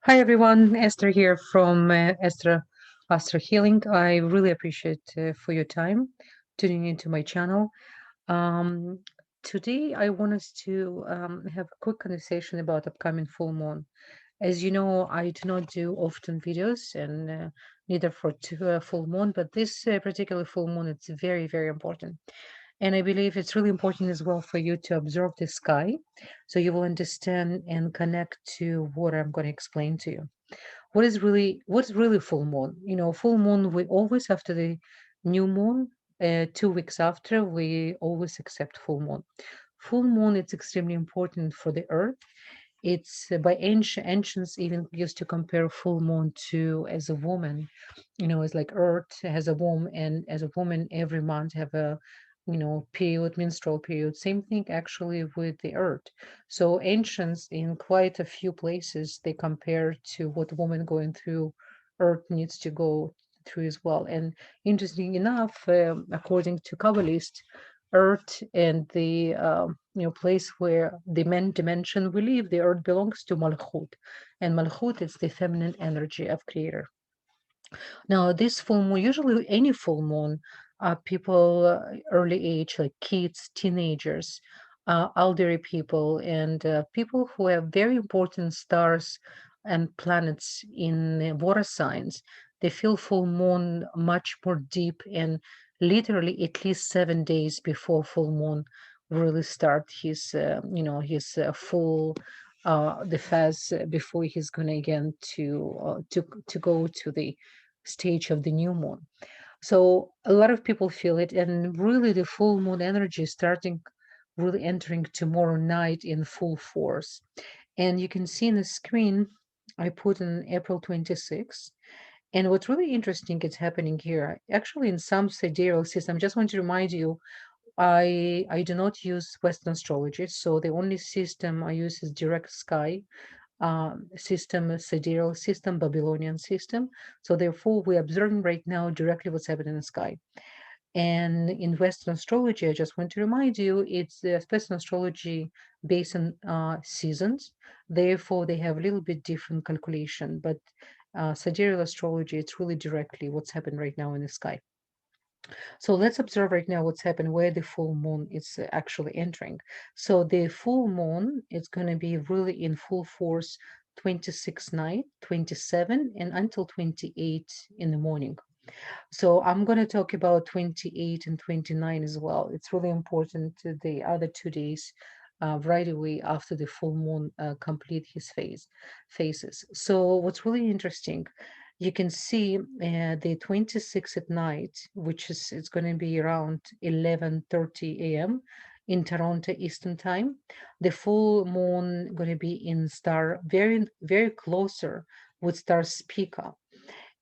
Hi everyone, Esther here from Esther-Astro-Healing. I really appreciate for your time tuning into my channel. Um, Today I want us to have a quick conversation about upcoming full moon. As you know, I do not do often videos and neither for full moon, but this particular full moon, it's very, very important. And I believe it's really important as well for you to observe the sky so you will understand and connect to what I'm going to explain to you. What's really full moon? Full moon, we always after the new moon, 2 weeks after, we always accept full moon. Full moon, it's extremely important for the earth. It's by ancients even used to compare full moon to as a woman. It's like earth has a womb, and as a woman every month have a period, menstrual period. Same thing actually with the earth. So ancients in quite a few places they compare to what woman going through, earth needs to go through as well. And interesting enough, according to Kabbalists, earth and the place where the men dimension we live, the earth belongs to Malchut, and Malchut is the feminine energy of creator. Now, this full moon, usually any full moon, people early age, like kids, teenagers, elderly people, and people who have very important stars and planets in water signs, they feel full moon much more deep and literally at least 7 days before full moon really start his full the phase before he's gonna again to go to the stage of the new moon. So a lot of people feel it, and really the full moon energy is starting really entering tomorrow night in full force. And you can see in the screen, I put in April 26th. And what's really interesting is happening here. Actually, in some sidereal system, just want to remind you, I do not use Western astrology, so the only system I use is direct sky system, sidereal system, Babylonian system. So therefore, we're observing right now directly what's happening in the sky. And in Western astrology, I just want to remind you, it's Western astrology based on seasons. Therefore, they have a little bit different calculation. But sidereal astrology, it's really directly what's happening right now in the sky. So let's observe right now what's happened where the full moon is actually entering. So the full moon is going to be really in full force 26 night, 27, and until 28 in the morning. So I'm going to talk about 28 and 29 as well. It's really important to the other 2 days right away after the full moon complete his phases. So what's really interesting, you can see the 26th at night, which is it's going to be around 11:30 a.m. in Toronto Eastern Time. The full moon going to be in star very very closer with star Spica.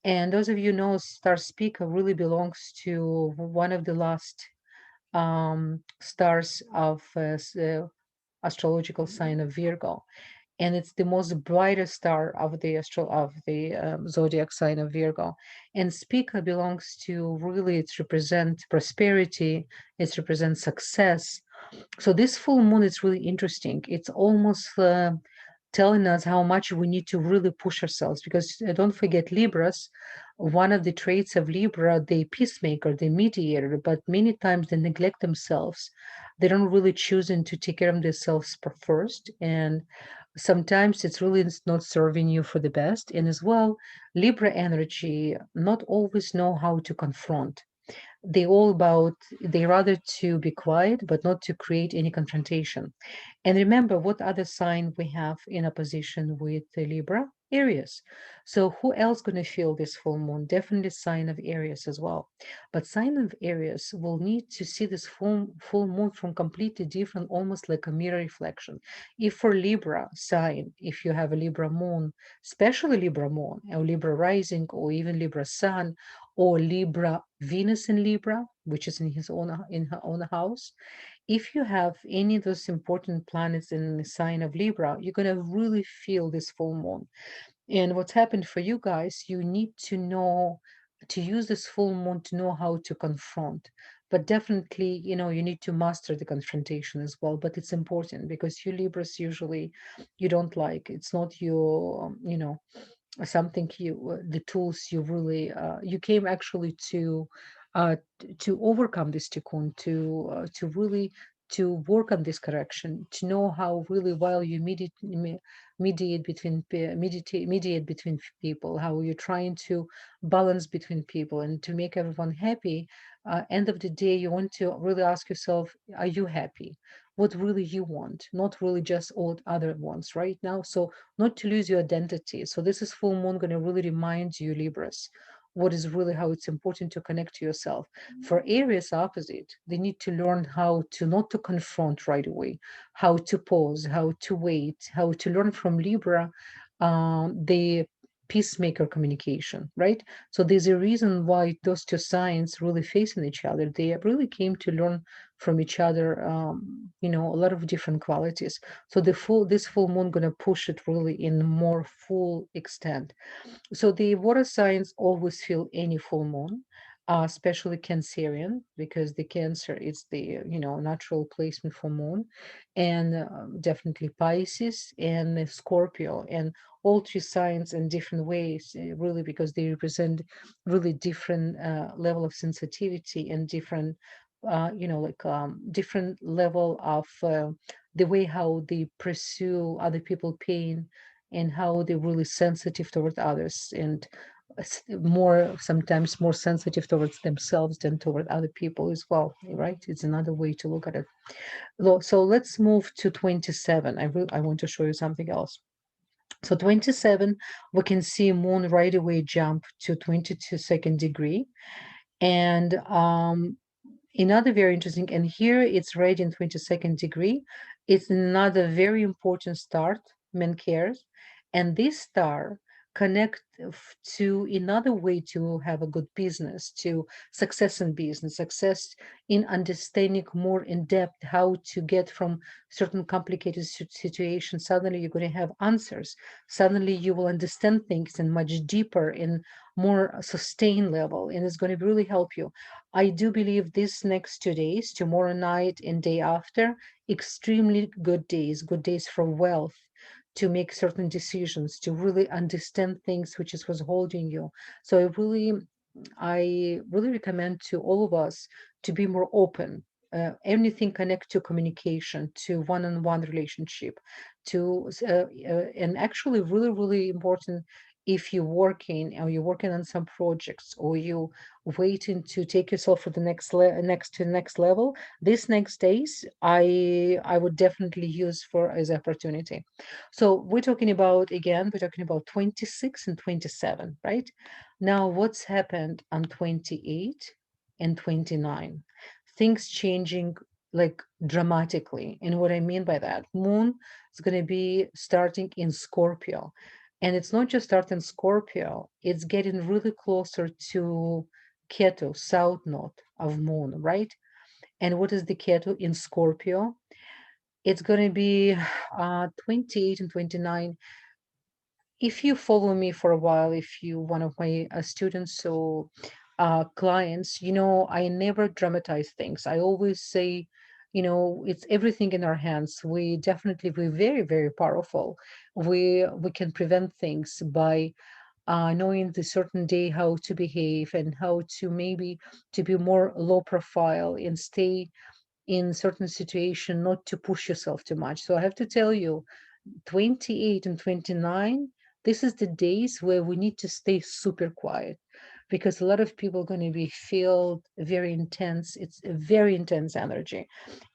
And those of you know, Star Speaker really belongs to one of the last stars of astrological sign of Virgo, and it's the most brightest star of the zodiac sign of Virgo. And Spica belongs to really it represents prosperity, it represents success. So this full moon is really interesting. It's almost telling us how much we need to really push ourselves because don't forget Libras, one of the traits of Libra, they peacemaker, they mediator, but many times they neglect themselves. They don't really choosing to take care of themselves first. And sometimes it's really not serving you for the best. And as well, Libra energy not always know how to confront. They rather to be quiet but not to create any confrontation. And remember what other sign we have in opposition with the Libra? Aries. So who else going to feel this full moon? Definitely sign of Aries as well. But sign of Aries will need to see this full moon from completely different, almost like a mirror reflection. If for Libra sign, if you have a Libra moon, especially Libra moon or Libra rising or even Libra sun or Libra Venus in Libra, which is in her own house, if you have any of those important planets in the sign of Libra, you're going to really feel this full moon. And what's happened for you guys, you need to know to use this full moon to know how to confront. but definitely, you need to master the confrontation as well. But it's important because you Libras usually you don't like. It's not your, something the tools you really you came actually to overcome this tikkun, to really to work on this correction, to know how really while you mediate between people, how you're trying to balance between people and to make everyone happy. End of the day, you want to really ask yourself, are you happy? What really you want, not really just all other ones right now. So not to lose your identity. So this is full moon going to really remind you, Libras, what is really how it's important to connect to yourself. For Aries opposite, they need to learn how to not to confront right away, how to pause, how to wait, how to learn from Libra, the peacemaker communication, right? So there's a reason why those two signs really facing each other. They really came to learn from each other, a lot of different qualities. So this full moon gonna push it really in more full extent. So the water signs always feel any full moon, especially Cancerian, because the Cancer is the natural placement for moon, and definitely Pisces and Scorpio, and all three signs in different ways, really because they represent really different level of sensitivity and different, different level of the way how they pursue other people pain, and how they're really sensitive towards others, and more sometimes more sensitive towards themselves than toward other people as well, right? It's another way to look at it. So let's move to 27. I want to show you something else. So 27, we can see moon right away jump to 22nd degree. And another very interesting, and here it's right in 22nd degree. It's another very important star, Menkares, and this star connect to another way to have a good business, to success in business, success in understanding more in depth how to get from certain complicated situations. Suddenly you're going to have answers. Suddenly you will understand things in much deeper, in more sustained level, and it's going to really help you. I do believe this next 2 days, tomorrow night and day after, extremely good days for wealth, to make certain decisions, to really understand things which is was holding you. So I really recommend to all of us to be more open. Anything connect to communication, to one-on-one relationship, and actually really important, if you're working or you're working on some projects, or you waiting to take yourself for the next level, these next days I would definitely use for as opportunity. So we're talking about 26 and 27, right? Now what's happened on 28 and 29? Things changing like dramatically. And what I mean by that, moon is going to be starting in Scorpio, and it's not just starting Scorpio, it's getting really closer to Ketu, south node of moon, right? And what is the Ketu in Scorpio? It's going to be 28 and 29. If you follow me for a while, if you one of my students or clients, I never dramatize things. I always say, it's everything in our hands. We're very, very powerful. We can prevent things by knowing the certain day how to behave, and how to maybe to be more low profile and stay in certain situation, not to push yourself too much. So I have to tell you, 28 and 29, this is the days where we need to stay super quiet, because a lot of people are going to be feel very intense. It's a very intense energy,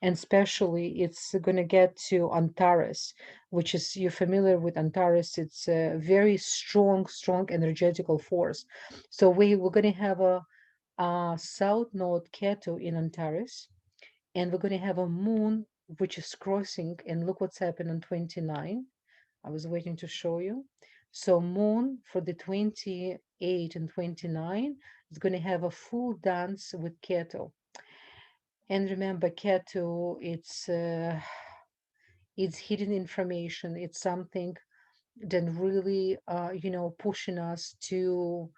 and especially it's going to get to Antares, which is, you're familiar with Antares. It's a very strong energetical force. So we're going to have a south node Ketu in Antares, and we're going to have a moon which is crossing, and look what's happened on 29. I was waiting to show you. So moon for the 28 and 29 is going to have a full dance with Ketu. And remember, Ketu, it's hidden information. It's something that really, pushing us to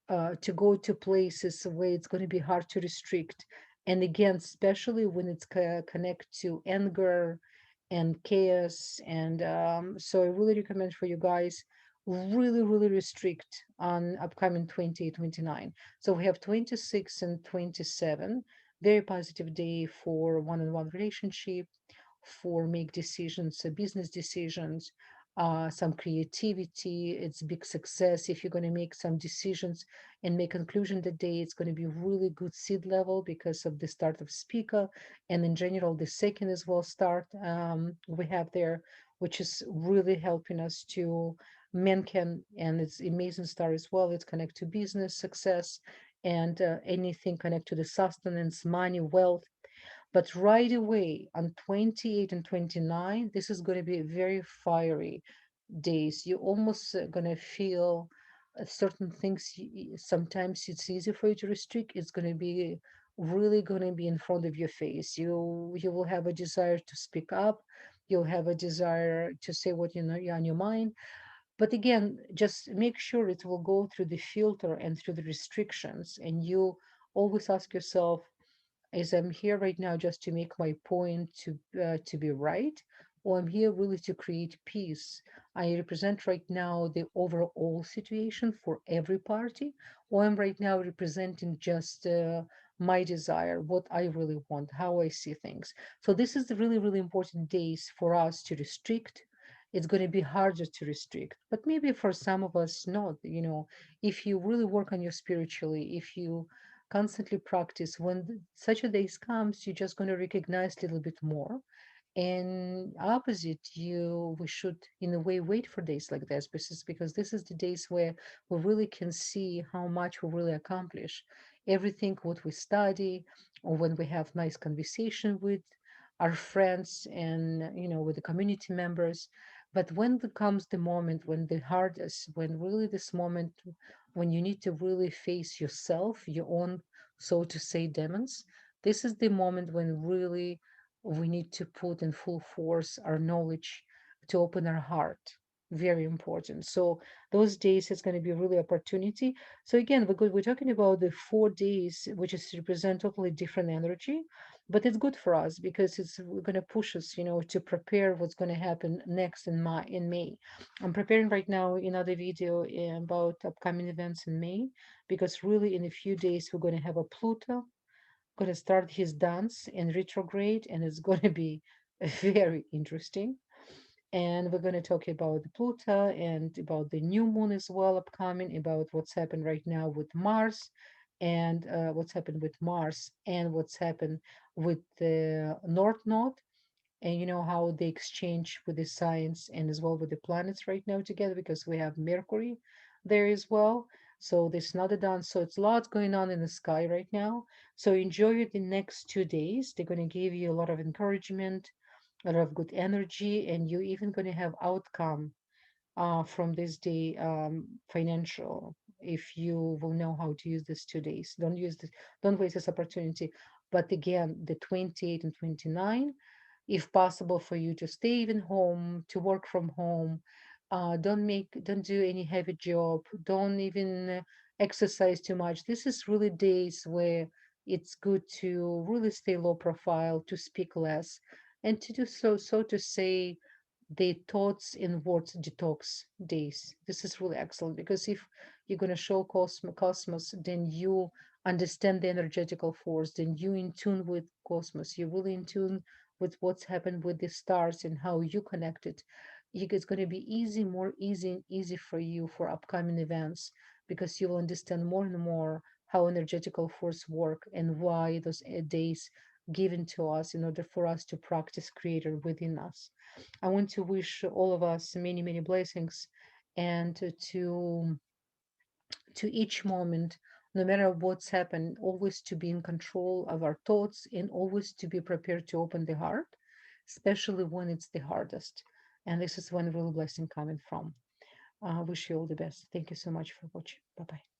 go to places where it's going to be hard to restrict. And again, especially when it's connect to anger and chaos. And so I really recommend for you guys really, really restrict on upcoming 28, 29. So we have 26 and 27, very positive day for one-on-one relationship, for make decisions, business decisions, some creativity. It's big success if you're going to make some decisions and make conclusion that day. It's going to be really good seed level because of the start of SPICA, and in general the second as well start we have there, which is really helping us to Menken, and it's amazing star as well. It's connect to business success and anything connect to the sustenance, money, wealth. But right away on 28 and 29, this is going to be very fiery days. You almost going to feel certain things. Sometimes it's easy for you to restrict. It's going to be really going to be in front of your face. You will have a desire to speak up. You'll have a desire to say what you know on your mind. But again, just make sure it will go through the filter and through the restrictions. And you always ask yourself, is I'm here right now just to make my point to be right, or I'm here really to create peace. I represent right now the overall situation for every party, or I'm right now representing just my desire, what I really want, how I see things. So this is the really, really important days for us to restrict. It's going to be harder to restrict, but maybe for some of us not. If you really work on your spiritually, if you constantly practice, when such a days comes, you're just going to recognize a little bit more. And opposite, we should in a way wait for days like this, because this is the days where we really can see how much we really accomplish everything what we study, or when we have nice conversation with our friends and with the community members. But when comes the moment when the hardest, when really this moment when you need to really face yourself, your own, so to say, demons, this is the moment when really we need to put in full force our knowledge to open our heart. Very important. So those days is going to be really opportunity. So again, we're talking about the 4 days, which is represent totally different energy, but it's good for us because it's going to push us, to prepare what's going to happen next in May. I'm preparing right now another video about upcoming events in May, because really in a few days we're going to have a Pluto going to start his dance in retrograde, and it's going to be very interesting. And we're going to talk about the Pluto and about the new moon as well upcoming, about what's happened right now with Mars, and what's happened with Mars, and what's happened with the North Node, and how they exchange with the science and as well with the planets right now together, because we have Mercury there as well. So there's another dance. So it's a lot going on in the sky right now. So enjoy the next 2 days. They're going to give you a lot of encouragement, a lot of good energy, and you're even going to have outcome from this day, financial, if you will know how to use these 2 days. Don't waste this opportunity. But again, the 28 and 29, if possible for you to stay even home, to work from home. Don't do any heavy job. Don't even exercise too much. This is really days where it's good to really stay low profile, to speak less, and to do so to say, the thoughts and words detox days. This is really excellent, because if you're going to show cosmos, then you understand the energetical force, then you in tune with cosmos, you're really in tune with what's happened with the stars and how you connect it. It's going to be easy, more easy and easy for you for upcoming events, because you will understand more and more how energetical force work and why those days given to us in order for us to practice creator within us. I want to wish all of us many, many blessings, and to each moment, no matter what's happened, always to be in control of our thoughts, and always to be prepared to open the heart, especially when it's the hardest. And this is when real blessing coming from. Wish you all the best. Thank you so much for watching. Bye bye.